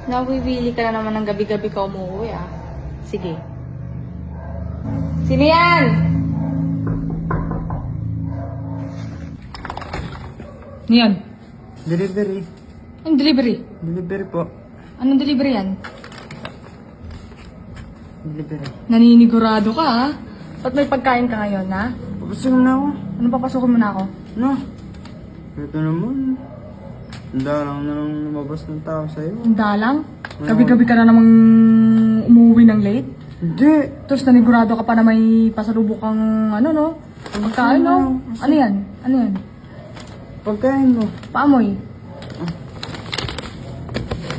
Nawiwili ka na naman ng gabi-gabi ka umuwi ah. Sige. Sino yan? Ano yan? Delivery. Anong delivery? Delivery po. Anong delivery yan? Delivery. Naninigurado ka ah. Ba't may pagkain ka ngayon ha? Papasukin na ako. Ano papasukin mo na ako? No. Ito naman. Dalang na lang lumabas ng tao sa'yo. Ang dalang? Gabi-gabi ka na namang umuwi ng late? Hindi. Tapos nanigurado ka pa na may pasalubok kang ano no? Pagkain no? Ano yan? Ano yan? Pagkain mo. Paamoy.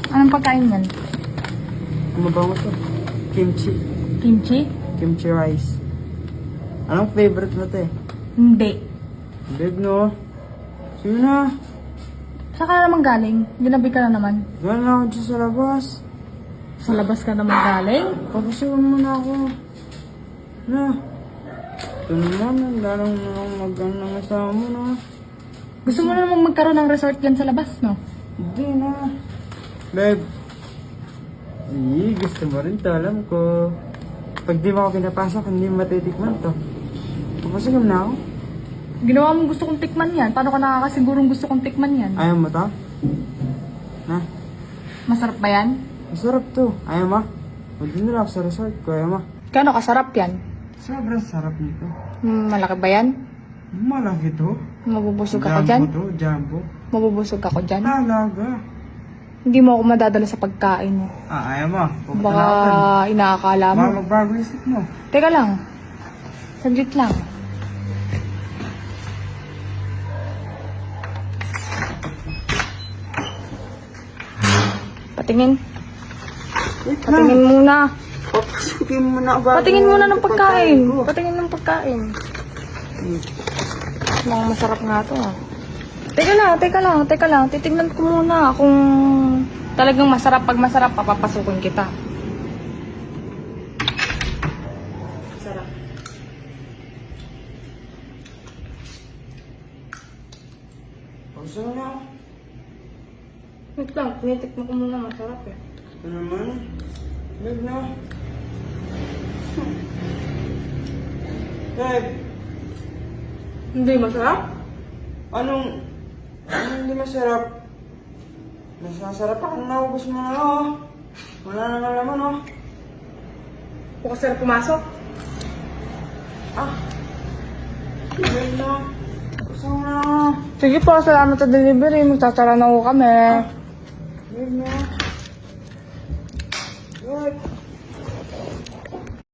Anong pagkain yan? Kumabango to. Kimchi. Kimchi? Kimchi rice. Anong favorite mo to eh? Hindi. Babe no. Sige na. Saan ka na naman galing? Ginabi ka na naman. Gano'n lang ako dyan sa labas. Sa labas ka naman galing? Papasukin mo na ako. Na. Ito naman. Ang dalang na lang mag-ano ng asawa mo na. Gusto mo na namang magkaroon ng resort yan sa labas, no? Hindi na. Babe. Gusto mo rin to, alam ko. Pag di mo ako pinapasok, hindi matitikman to. Papasukin mo na ako. Ginawa mong gusto kong tikman yan. Paano ka nakakasigurong gusto kong tikman yan? Ayaw mo to? Na? Masarap ba yan? Masarap to. Ayaw mo? Mag-dinner ako sa resort ko. Ayaw mo? Kano kasarap yan? Sobrang sarap nito. Malaki ba yan? Malaki to. Mabubusog ako dyan? Jumbo to, jumbo. Mabubusog ako dyan? Talaga. Hindi mo ako madadala sa pagkain mo. Ayaw mo? Pupunta Baka na ako. inaakala mo. Baka magbago isip mo. Teka lang. Saglit lang. Patingin. Wait Patingin muna. Papasukin mo na bago. Patingin muna ng pagkain. ko. Patingin ng pagkain. Mga masarap nga to ah. Teka lang. Titignan ko muna kung talagang masarap. Pag masarap, papapasukin kita. Sarap. Papasukin na ako. Wait lang, tinitikman ko muna. Masarap eh. Ito naman. Babe na. Babe. Hindi masarap? Anong hindi masarap? Masasarap ako. Naubos mo na ako. Wala na nga naman oh. Bukas na pumasok. Babe na. Papasukin na ako. Sige po, salamat sa delivery. Magtatara na ko kami. Babe na. Babe.